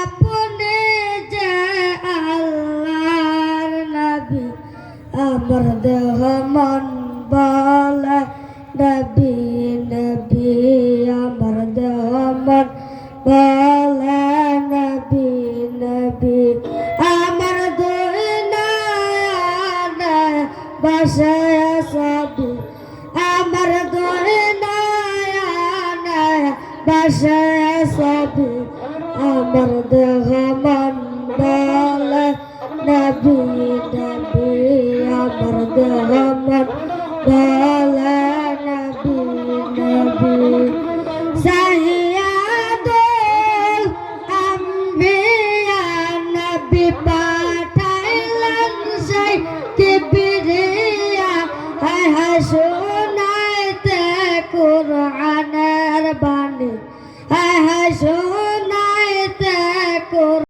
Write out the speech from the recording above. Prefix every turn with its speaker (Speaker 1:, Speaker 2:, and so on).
Speaker 1: আপনি যে আল্লাহর নবী আমার দেহ মন বলে নবী নবী আমার দেহ মন বলে নবী নবী আমার দুই নয়নে বসে ছবি আমার দুই নয়নে বসে ছবি আমার দেহ মন বলে নবী নবী আমার দেহ মন